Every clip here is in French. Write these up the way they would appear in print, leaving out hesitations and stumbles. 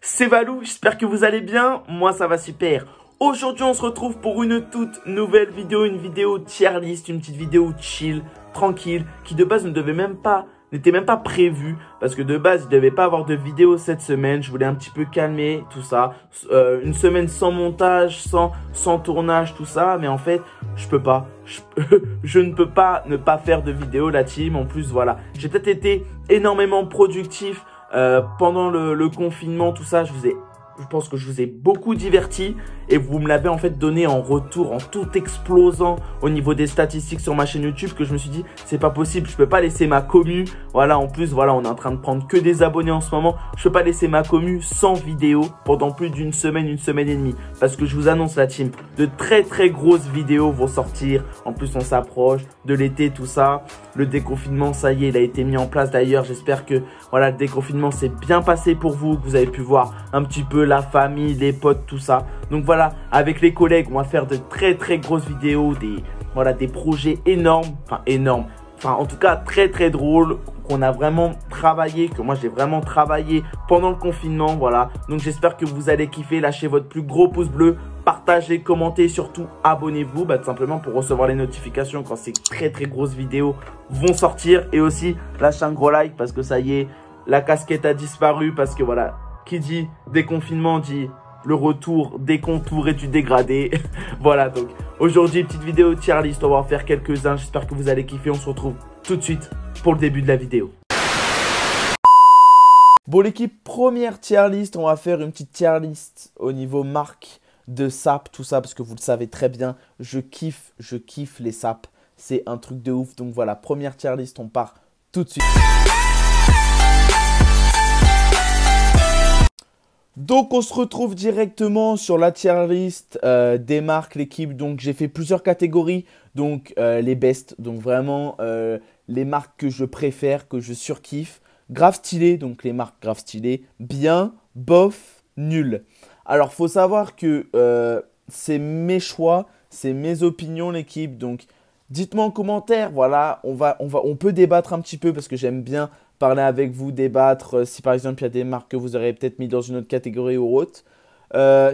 C'est Valou, j'espère que vous allez bien, moi ça va super. Aujourd'hui on se retrouve pour une toute nouvelle vidéo, une vidéo tier list, une petite vidéo chill, tranquille, qui de base n'était même pas prévue, parce que de base il ne devait pas avoir de vidéo cette semaine, je voulais un petit peu calmer tout ça, une semaine sans montage, sans tournage, tout ça, mais en fait je peux pas, je ne peux pas ne pas faire de vidéo la team, en plus voilà, j'ai peut-être été énormément productif pendant le confinement, tout ça, je pense que je vous ai beaucoup diverti et vous me l'avez en fait donné en retour en tout explosant au niveau des statistiques sur ma chaîne YouTube que je me suis dit c'est pas possible, je peux pas laisser ma commu, voilà, en plus voilà, on est en train de prendre que des abonnés en ce moment, je peux pas laisser ma commu sans vidéo pendant plus d'une semaine et demie, parce que je vous annonce la team, de très grosses vidéos vont sortir, en plus on s'approche de l'été, tout ça, le déconfinement ça y est, il a été mis en place d'ailleurs, j'espère que voilà, le déconfinement s'est bien passé pour vous, que vous avez pu voir un petit peu la famille, les potes, tout ça. Donc voilà, avec les collègues, on va faire de très grosses vidéos, des projets énormes, enfin en tout cas très drôles, qu'on a vraiment travaillé, que moi j'ai vraiment travaillé pendant le confinement, voilà. Donc j'espère que vous allez kiffer, lâchez votre plus gros pouce bleu, partagez, commentez, surtout abonnez-vous, tout simplement pour recevoir les notifications quand ces très grosses vidéos vont sortir. Et aussi lâchez un gros like parce que ça y est, la casquette a disparu, parce que voilà, qui dit déconfinement dit le retour des contours et du dégradé. Voilà, donc aujourd'hui petite vidéo tier list, on va en faire quelques-uns, j'espère que vous allez kiffer, on se retrouve tout de suite pour le début de la vidéo. Bon l'équipe, première tier list, on va faire une petite tier list au niveau marque de sap, tout ça, parce que vous le savez très bien, je kiffe les saps, c'est un truc de ouf. Donc voilà, première tier list, on part tout de suite. Donc on se retrouve directement sur la tier list des marques, l'équipe. Donc j'ai fait plusieurs catégories, donc les best, donc vraiment les marques que je préfère, que je surkiffe. Grave stylé, donc les marques grave stylé, bien, bof, nul. Alors faut savoir que c'est mes choix, c'est mes opinions l'équipe. Donc dites-moi en commentaire, voilà, on peut débattre un petit peu parce que j'aime bien parler avec vous, débattre, si par exemple il y a des marques que vous aurez peut-être mis dans une autre catégorie ou autre.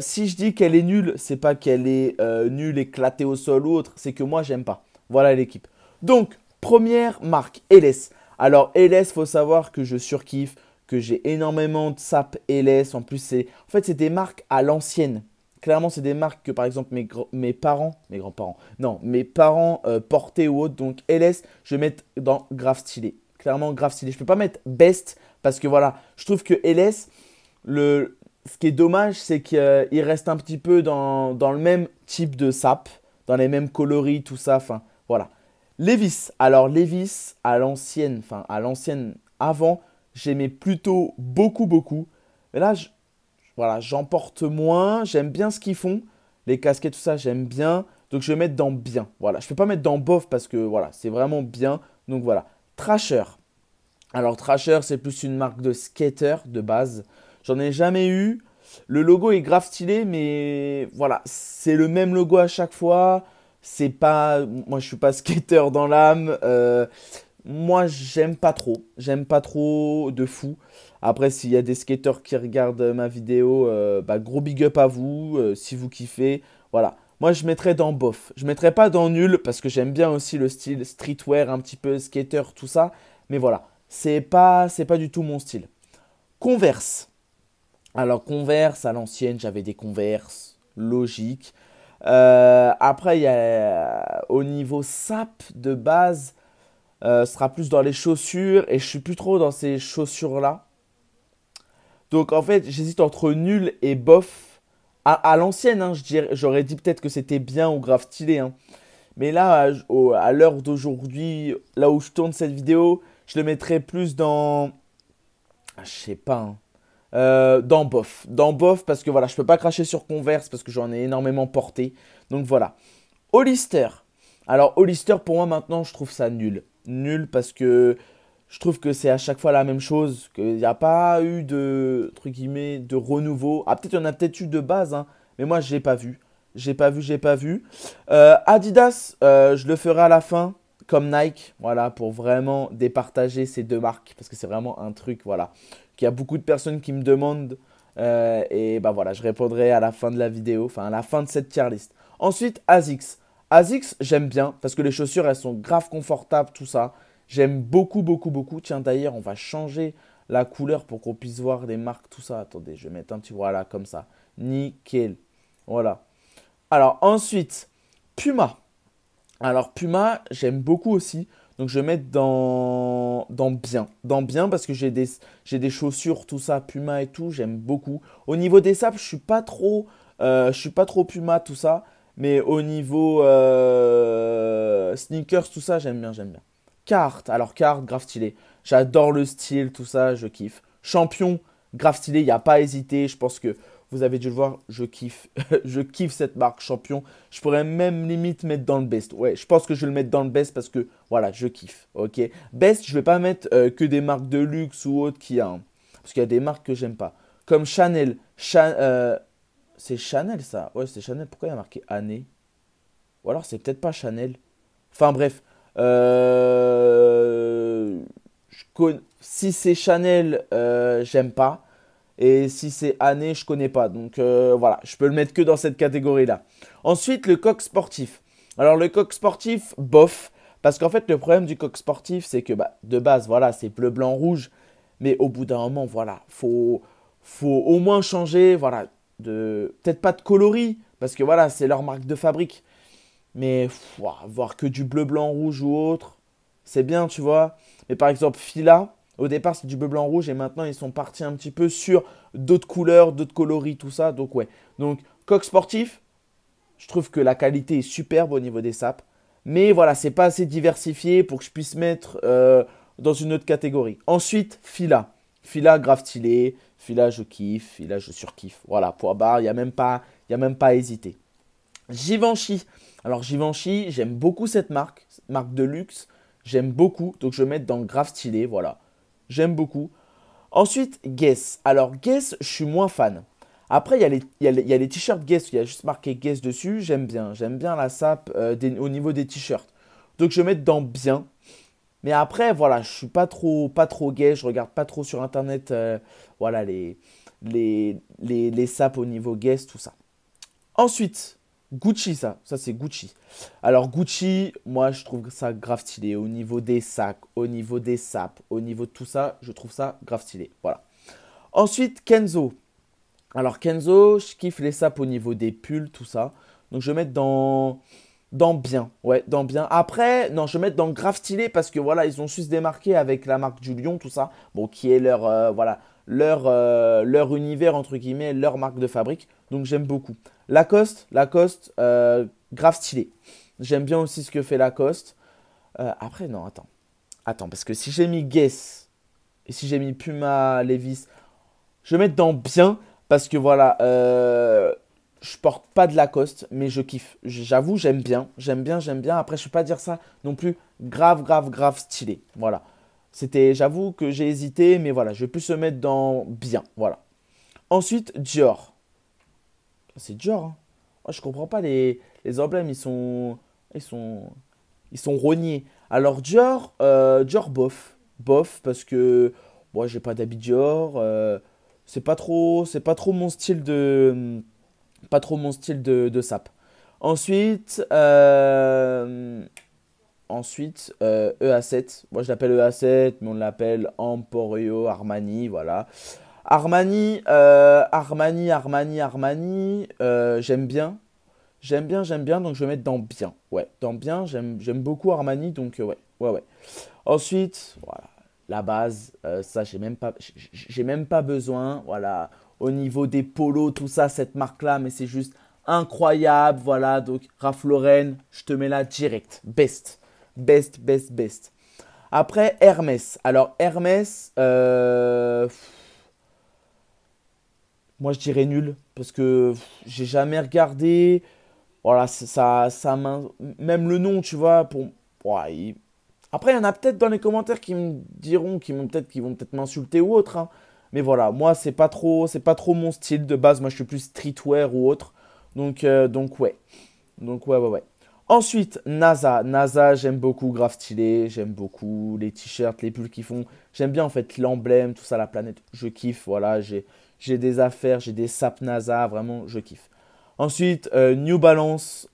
Si je dis qu'elle est nulle, c'est pas qu'elle est nulle, éclatée au sol ou autre, c'est que moi j'aime pas. Voilà l'équipe. Donc, première marque, LS. Alors LS, faut savoir que je surkiffe, que j'ai énormément de sap LS. En plus, c'est des marques à l'ancienne. Clairement, c'est des marques que par exemple mes parents portaient ou autre. Donc LS, je vais mettre dans grave stylé. Clairement grave stylé. Je peux pas mettre best parce que voilà, je trouve que LS, ce qui est dommage, c'est qu'il reste un petit peu dans le même type de sap, dans les mêmes coloris, tout ça. Enfin, voilà. Levi's. Alors Levi's à l'ancienne, avant, j'aimais plutôt beaucoup. Mais là, voilà, j'en porte moins. J'aime bien ce qu'ils font. Les casquettes, tout ça, j'aime bien. Donc je vais mettre dans bien. Voilà, je peux pas mettre dans bof parce que voilà, c'est vraiment bien. Donc voilà. Thrasher. Alors Thrasher, c'est plus une marque de skater de base. J'en ai jamais eu. Le logo est grave stylé, mais voilà, c'est le même logo à chaque fois. C'est pas, moi je suis pas skater dans l'âme. Moi j'aime pas trop de fou. Après s'il y a des skateurs qui regardent ma vidéo, gros big up à vous si vous kiffez. Voilà. Moi, je mettrais dans bof. Je mettrais pas dans nul parce que j'aime bien aussi le style streetwear, un petit peu skater, tout ça. Mais voilà, c'est pas du tout mon style. Converse. Alors, Converse, à l'ancienne, j'avais des Converse, logique. Après, il y a au niveau sap de base, ce sera plus dans les chaussures. Et je suis plus trop dans ces chaussures-là. Donc, en fait, j'hésite entre nul et bof. À l'ancienne, hein, j'aurais dit peut-être que c'était bien ou grave stylé. Hein. Mais là, à l'heure d'aujourd'hui, là où je tourne cette vidéo, je le mettrais plus dans… je sais pas. Dans bof. Dans bof parce que voilà, je peux pas cracher sur Converse parce que j'en ai énormément porté. Donc voilà. Hollister. Alors Hollister, pour moi maintenant, je trouve ça nul. Nul parce que… je trouve que c'est à chaque fois la même chose, qu'il n'y a pas eu de, entre guillemets, de renouveau. Ah, peut-être il y en a peut-être eu de base, hein, mais moi, je n'ai pas vu. J'ai pas vu. Adidas, je le ferai à la fin, comme Nike, voilà, pour vraiment départager ces deux marques. Parce que c'est vraiment un truc, voilà, qu'il y a beaucoup de personnes qui me demandent Et bah voilà, je répondrai à la fin de la vidéo, enfin à la fin de cette tier list. Ensuite, ASICS. ASICS, j'aime bien parce que les chaussures, elles sont grave confortables, tout ça. J'aime beaucoup, beaucoup, beaucoup. Tiens, d'ailleurs, on va changer la couleur pour qu'on puisse voir les marques, tout ça. Attendez, je vais mettre un petit, voilà, comme ça. Nickel. Voilà. Alors, ensuite, Puma. Alors, Puma, j'aime beaucoup aussi. Donc, je vais mettre dans bien. Dans bien parce que j'ai des chaussures, tout ça, Puma et tout. J'aime beaucoup. Au niveau des sapes, je suis pas trop Puma, tout ça. Mais au niveau sneakers, tout ça, j'aime bien, j'aime bien. Carte. Alors, carte, grave stylé. J'adore le style, tout ça, je kiffe. Champion, grave stylé. Il n'y a pas à hésiter. Je pense que vous avez dû le voir, je kiffe. Je kiffe cette marque champion. Je pourrais même limite mettre dans le best. Ouais, je pense que je vais le mettre dans le best parce que voilà, je kiffe. Ok. Best, je vais pas mettre que des marques de luxe ou autres qui a. Parce qu'il y a des marques que j'aime pas. Comme Chanel. C'est Chanel ça. Ouais, c'est Chanel. Pourquoi il y a marqué année? Ou alors c'est peut-être pas Chanel. Enfin bref. Si c'est Chanel, j'aime pas. Et si c'est année, je connais pas. Donc voilà, je peux le mettre que dans cette catégorie-là. Ensuite, le coq sportif. Alors le coq sportif, bof. Parce qu'en fait, le problème du coq sportif, c'est que bah, de base, voilà, c'est bleu, blanc, rouge. Mais au bout d'un moment, voilà, faut au moins changer, voilà, peut-être pas de coloris, parce que voilà, c'est leur marque de fabrique. Mais ouah, voir que du bleu, blanc, rouge ou autre, c'est bien, tu vois. Mais par exemple, Fila, au départ, c'est du bleu, blanc, rouge. Et maintenant, ils sont partis un petit peu sur d'autres couleurs, d'autres coloris, tout ça. Donc, ouais. Donc, coq sportif, je trouve que la qualité est superbe au niveau des sapes. Mais voilà, c'est pas assez diversifié pour que je puisse mettre dans une autre catégorie. Ensuite, Fila. Fila, grave stylé. Fila, je kiffe. Fila, je surkiffe. Voilà, point barre. Il y a même pas à hésiter. Givenchy. Alors Givenchy, j'aime beaucoup cette marque de luxe. J'aime beaucoup, donc je vais mettre dans grave stylé, voilà. J'aime beaucoup. Ensuite, Guess. Alors Guess, je suis moins fan. Après, il y a les t-shirts Guess, il y a juste marqué Guess dessus. J'aime bien la sape au niveau des t-shirts. Donc je vais mettre dans bien. Mais après, voilà, je suis pas trop Guess, je regarde pas trop sur internet, voilà, les sapes au niveau Guess, tout ça. Ensuite, Gucci, ça c'est Gucci. Alors Gucci, moi je trouve ça grave stylé au niveau des sacs, au niveau des sapes, au niveau de tout ça, je trouve ça grave stylé. Voilà. Ensuite, Kenzo. Alors Kenzo, je kiffe les sapes au niveau des pulls, tout ça. Donc je vais mettre dans bien. Ouais, dans bien. Après, non, je vais mettre dans grave stylé parce que voilà, ils ont su se démarquer avec la marque du Lion, tout ça. Bon, qui est voilà, leur univers, entre guillemets, leur marque de fabrique. Donc j'aime beaucoup. Lacoste, grave stylé. J'aime bien aussi ce que fait Lacoste. Après, non, attends. Attends, parce que si j'ai mis Guess et si j'ai mis Puma, Levi's, je vais mettre dans bien parce que voilà, je porte pas de Lacoste, mais je kiffe. J'avoue, j'aime bien. J'aime bien, j'aime bien. Après, je ne peux pas dire ça non plus grave stylé. Voilà. J'avoue que j'ai hésité, mais voilà, je vais plus se mettre dans bien. Voilà. Ensuite, Dior. C'est Dior, hein. Moi, je comprends pas les emblèmes, ils sont, ils sont rognés. Alors Dior, Dior bof, bof parce que moi j'ai pas d'habit Dior, c'est pas trop mon style de sape. Ensuite, EA7. Moi je l'appelle EA7, mais on l'appelle Emporio Armani, voilà. Armani, j'aime bien. J'aime bien, donc je vais mettre dans bien. Ouais, dans bien, j'aime beaucoup Armani, donc ouais. Ensuite, voilà, la base, ça, j'ai même pas besoin. Voilà, au niveau des polos, tout ça, cette marque-là, mais c'est juste incroyable. Voilà, donc Ralph Lauren, je te mets là direct. Best. Après, Hermès. Alors, Hermès, moi, je dirais nul parce que j'ai jamais regardé. Voilà, même le nom, tu vois, ouais, après, il y en a peut-être dans les commentaires qui me diront, qui vont peut-être m'insulter ou autre, hein. Mais voilà, moi, c'est pas trop mon style de base. Moi, je suis plus streetwear ou autre. Donc ouais. Ouais. Ensuite, NASA. NASA, j'aime beaucoup, grave stylé. J'aime beaucoup les t-shirts, les pulls qu'ils font. J'aime bien, en fait, l'emblème, tout ça, la planète. Je kiffe, voilà. j'ai des affaires, j'ai des sapes NASA, vraiment, je kiffe. Ensuite, New Balance,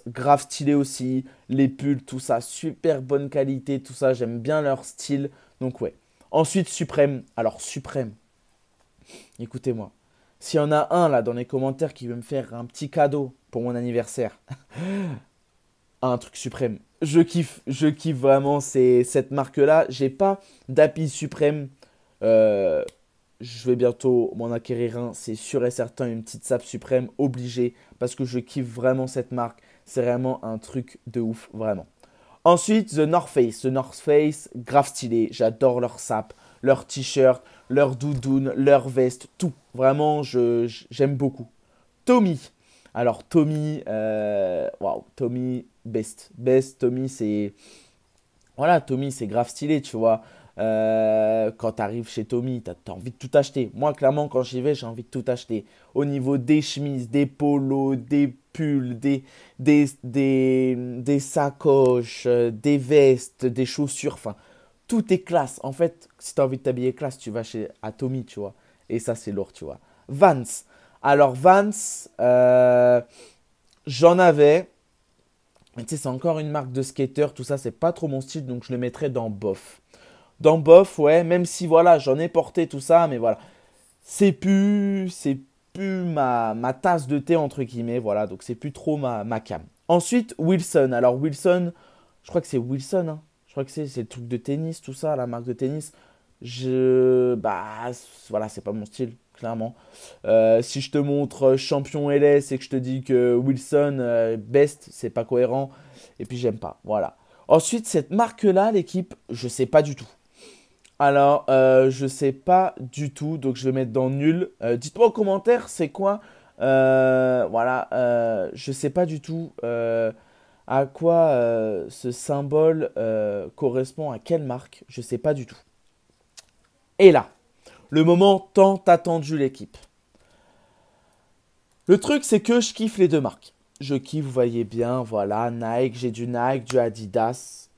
grave stylé aussi. Les pulls, tout ça, super bonne qualité, tout ça, j'aime bien leur style. Donc ouais. Ensuite, Suprême. Alors, Suprême, écoutez-moi. S'il y en a un là dans les commentaires qui veut me faire un petit cadeau pour mon anniversaire, un truc Suprême. Je kiffe vraiment cette marque-là. J'ai pas d'Happy Suprême. Euh, je vais bientôt m'en acquérir un, c'est sûr et certain, une petite sape suprême obligée parce que je kiffe vraiment cette marque. C'est vraiment un truc de ouf, vraiment. Ensuite, The North Face. The North Face, grave stylé. J'adore leur sape, leur t-shirt, leur doudoune, leur veste, tout. Vraiment, j'aime beaucoup. Tommy. Alors, Tommy, waouh, Tommy, best. Best, Tommy, c'est. Voilà, Tommy, c'est grave stylé, tu vois. Quand tu arrives chez Tommy, tu as envie de tout acheter. Moi, clairement, quand j'y vais, j'ai envie de tout acheter. Au niveau des chemises, des polos, des pulls, des sacoches, des vestes, des chaussures. Enfin, tout est classe. En fait, si tu as envie de t'habiller classe, tu vas à Tommy, tu vois. Et ça, c'est lourd, tu vois. Vans. Alors, Vans, j'en avais. Mais tu sais, c'est encore une marque de skater. Tout ça, c'est pas trop mon style. Donc, je le mettrais dans bof. Dans bof, ouais, même si voilà, j'en ai porté tout ça, mais voilà, c'est plus ma tasse de thé entre guillemets, voilà, donc c'est plus trop ma cam. Ensuite, Wilson. Alors Wilson, je crois que c'est Wilson, hein. Je crois que c'est le truc de tennis, tout ça, la marque de tennis. Voilà, c'est pas mon style, clairement. Si je te montre champion LS et que je te dis que Wilson best, c'est pas cohérent. Et puis j'aime pas, voilà. Ensuite, cette marque-là, l'équipe, je sais pas du tout. Alors, je sais pas du tout, donc je vais mettre dans nul. Dites-moi en commentaire, c'est quoi voilà, je sais pas du tout à quoi ce symbole correspond à quelle marque. Je sais pas du tout. Et là, le moment tant attendu, l'équipe. Le truc, c'est que je kiffe les deux marques. Je kiffe, vous voyez bien, voilà, Nike, j'ai du Nike, du Adidas.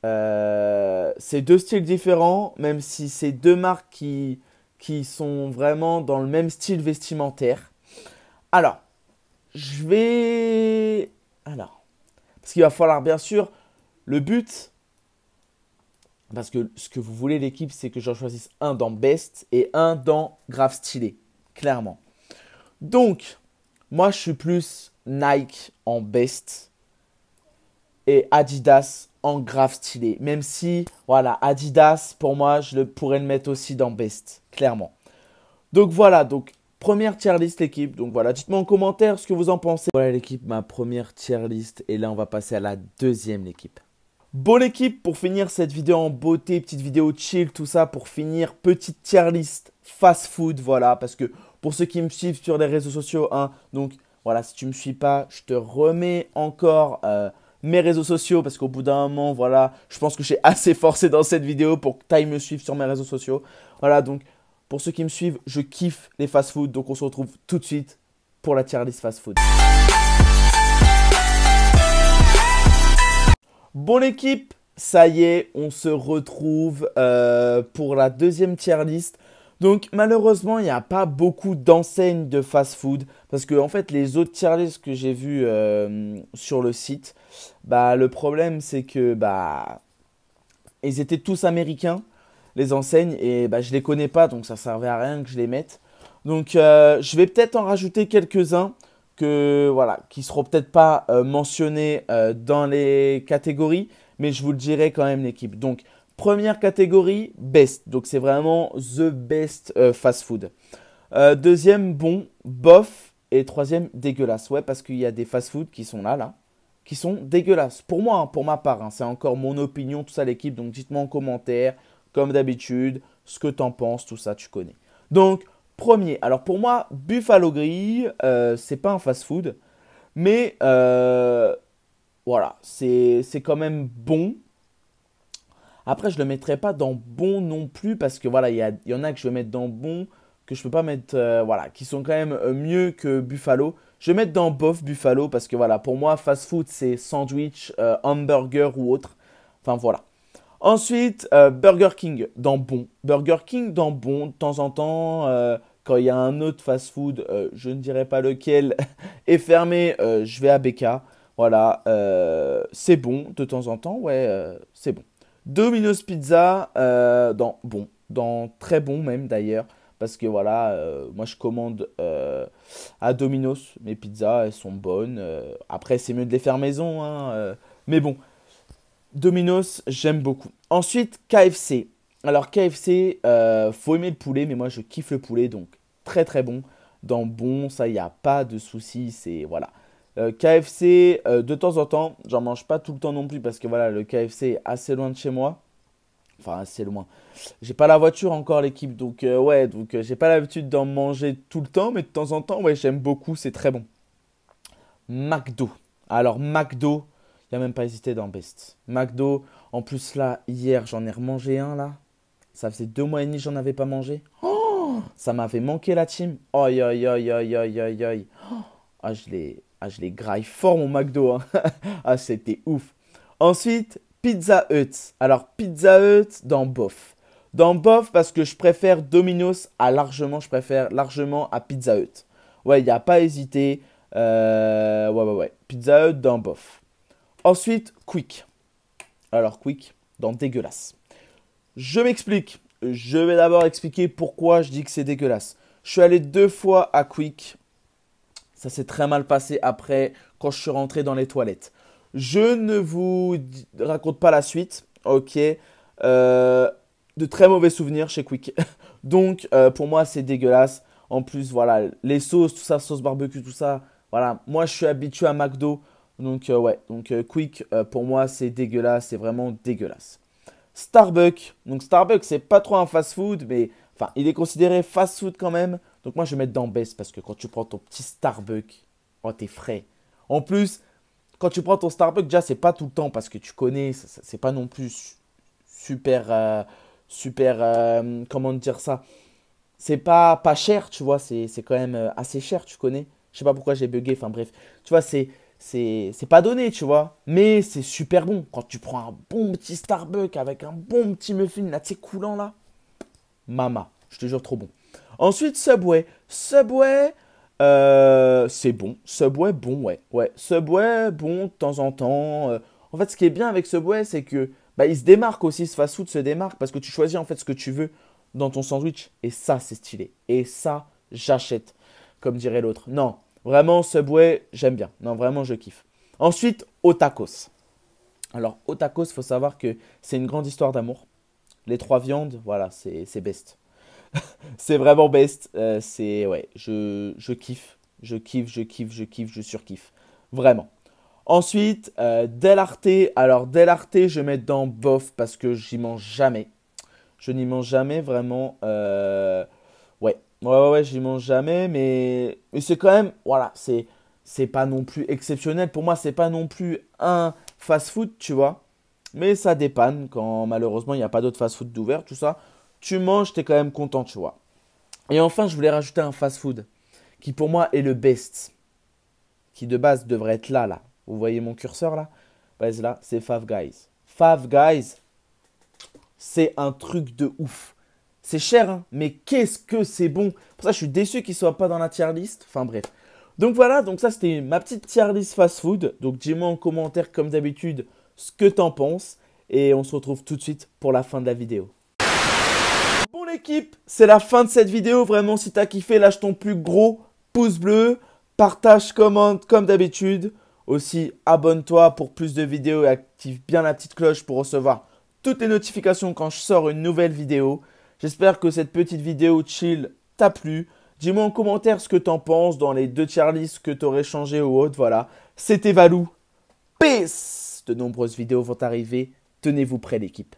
C'est deux styles différents, même si c'est deux marques qui sont vraiment dans le même style vestimentaire. Alors, je vais... Alors, parce qu'il va falloir bien sûr, le but, parce que ce que vous voulez l'équipe, c'est que j'en choisisse un dans Best et un dans Grave Stylé, clairement. Donc, moi je suis plus Nike en Best et Adidas en grave stylé. Même si, voilà, Adidas, pour moi, je pourrais le mettre aussi dans Best, clairement. Donc voilà, donc première tier list, l'équipe. Donc voilà, dites-moi en commentaire ce que vous en pensez. Voilà l'équipe, ma première tier list. Et là, on va passer à la deuxième, l'équipe. Bon l'équipe, pour finir cette vidéo en beauté, petite vidéo chill, tout ça, pour finir, petite tier list fast food, voilà. Parce que pour ceux qui me suivent sur les réseaux sociaux, hein, donc voilà, si tu ne me suis pas, je te remets encore... mes réseaux sociaux parce qu'au bout d'un moment, voilà, je pense que j'ai assez forcé dans cette vidéo pour que tu ailles me suivre sur mes réseaux sociaux. Voilà, donc pour ceux qui me suivent, je kiffe les fast-food. Donc on se retrouve tout de suite pour la tier list fast-food. Bon l'équipe, ça y est, on se retrouve pour la deuxième tier list. Donc malheureusement, il n'y a pas beaucoup d'enseignes de fast-food parce que en fait, les autres tier lists que j'ai vues sur le site, bah le problème c'est que bah ils étaient tous américains, les enseignes, et bah je les connais pas, donc ça servait à rien que je les mette. Donc je vais peut-être en rajouter quelques-uns que voilà, qui seront peut-être pas mentionnés dans les catégories, mais je vous le dirai quand même l'équipe. Donc première catégorie, best. Donc, c'est vraiment the best fast food. Deuxième, bon, bof. Et troisième, dégueulasse. Ouais, parce qu'il y a des fast food qui sont là, qui sont dégueulasses. Pour moi, hein, pour ma part, hein, c'est encore mon opinion, tout ça, l'équipe. Donc, dites-moi en commentaire, comme d'habitude, ce que t'en penses, tout ça, tu connais. Donc, premier. Alors, pour moi, Buffalo Grill, c'est pas un fast food. Mais, voilà, c'est quand même bon. Après, je ne le mettrai pas dans bon non plus parce que voilà, il y en a que je vais mettre dans bon, que je ne peux pas mettre, voilà, qui sont quand même mieux que Buffalo. Je vais mettre dans bof Buffalo parce que voilà, pour moi, fast food, c'est sandwich, hamburger ou autre. Enfin voilà. Ensuite, Burger King dans bon. Burger King dans bon de temps en temps. quand il y a un autre fast-food, je ne dirais pas lequel, est fermé, je vais à BK. Voilà, c'est bon de temps en temps, ouais, c'est bon. Domino's Pizza, dans très bon même d'ailleurs, parce que voilà, moi je commande à Domino's, mes pizzas, elles sont bonnes. Après, c'est mieux de les faire maison, hein, mais bon, Domino's, j'aime beaucoup. Ensuite, KFC. Alors KFC, faut aimer le poulet, mais moi je kiffe le poulet, donc très très bon. Dans bon, ça, il n'y a pas de souci, c'est voilà. KFC, de temps en temps, j'en mange pas tout le temps non plus parce que voilà, le KFC est assez loin de chez moi. Enfin, assez loin. J'ai pas la voiture encore, l'équipe, donc ouais, donc j'ai pas l'habitude d'en manger tout le temps, mais de temps en temps, ouais, j'aime beaucoup, c'est très bon. McDo. Alors, McDo, il n'y a même pas hésité dans Best. McDo, en plus là, hier, j'en ai remangé un là. Ça faisait 2 mois et demi que j'en avais pas mangé. Oh, ça m'avait manqué la team. Aïe, aïe, aïe, aïe, aïe, aïe, aïe. Ah, je l'ai graille fort mon McDo. Hein. Ah, c'était ouf. Ensuite, Pizza Hut. Alors, Pizza Hut dans bof. Dans bof parce que je préfère Domino's je préfère largement à Pizza Hut. Ouais, il n'y a pas hésité. Ouais. Pizza Hut dans bof. Ensuite, Quick. Alors, Quick dans dégueulasse. Je m'explique. Je vais d'abord expliquer pourquoi je dis que c'est dégueulasse. Je suis allé 2 fois à Quick. Ça s'est très mal passé après quand je suis rentré dans les toilettes. Je ne vous raconte pas la suite. Ok. De très mauvais souvenirs chez Quick. Donc, pour moi, c'est dégueulasse. En plus, voilà, les sauces, tout ça, sauce barbecue, tout ça. Voilà, moi, je suis habitué à McDo. Donc, ouais. Donc, Quick, pour moi, c'est dégueulasse. C'est vraiment dégueulasse. Starbucks. Donc, Starbucks, c'est pas trop un fast-food, mais enfin, il est considéré fast-food quand même. Donc, moi, je vais mettre dans Best parce que quand tu prends ton petit Starbucks, oh, t'es frais. En plus, quand tu prends ton Starbucks, déjà, c'est pas tout le temps parce que tu connais, c'est pas non plus super, comment dire ça? C'est pas cher, tu vois, c'est quand même assez cher, tu connais. Je sais pas pourquoi j'ai bugué, enfin bref. Tu vois, c'est pas donné, tu vois. Mais c'est super bon. Quand tu prends un bon petit Starbucks avec un bon petit muffin, là, tu sais, coulant, là. Mama, je te jure, trop bon. Ensuite, Subway. Subway, c'est bon. Subway, bon, ouais. Ouais, Subway, bon, de temps en temps. En fait, ce qui est bien avec Subway, c'est que bah, il se démarque aussi, ce fast-food se démarque parce que tu choisis en fait ce que tu veux dans ton sandwich. Et ça, c'est stylé. Et ça, j'achète, comme dirait l'autre. Non, vraiment, Subway, j'aime bien. Non, vraiment, je kiffe. Ensuite, Otakos. Alors, Otakos, il faut savoir que c'est une grande histoire d'amour. Les 3 viandes, voilà, c'est best. C'est vraiment best. C'est, ouais, je kiffe. Je kiffe, je surkiffe. Vraiment. Ensuite, Del Arte. Alors, Del Arte, je mets dans bof parce que j'y mange jamais. Je n'y mange jamais, vraiment. Ouais, j'y mange jamais. Mais c'est quand même, voilà, c'est pas non plus exceptionnel. Pour moi, c'est pas non plus un fast-food, tu vois. Mais ça dépanne quand malheureusement il n'y a pas d'autres fast-food d'ouvert, tout ça. Tu manges, tu es quand même content, tu vois. Et enfin, je voulais rajouter un fast-food qui pour moi est le best. Qui de base devrait être là, là. Vous voyez mon curseur là? Ouais, là, c'est Five Guys. Five Guys, c'est un truc de ouf. C'est cher, hein, mais qu'est-ce que c'est bon. Pour ça, je suis déçu qu'il ne soit pas dans la tier list. Enfin bref. Donc voilà, donc ça c'était ma petite tier list fast-food. Donc dis-moi en commentaire comme d'habitude ce que t'en penses. Et on se retrouve tout de suite pour la fin de la vidéo. Bon l'équipe, c'est la fin de cette vidéo. Vraiment, si t'as kiffé, lâche ton plus gros pouce bleu. Partage, commente comme d'habitude. Aussi, abonne-toi pour plus de vidéos et active bien la petite cloche pour recevoir toutes les notifications quand je sors une nouvelle vidéo. J'espère que cette petite vidéo chill t'a plu. Dis-moi en commentaire ce que t'en penses dans les 2 tier lists que t'aurais changé ou autre. Voilà, c'était Valou. Peace. De nombreuses vidéos vont arriver. Tenez-vous prêts l'équipe.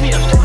I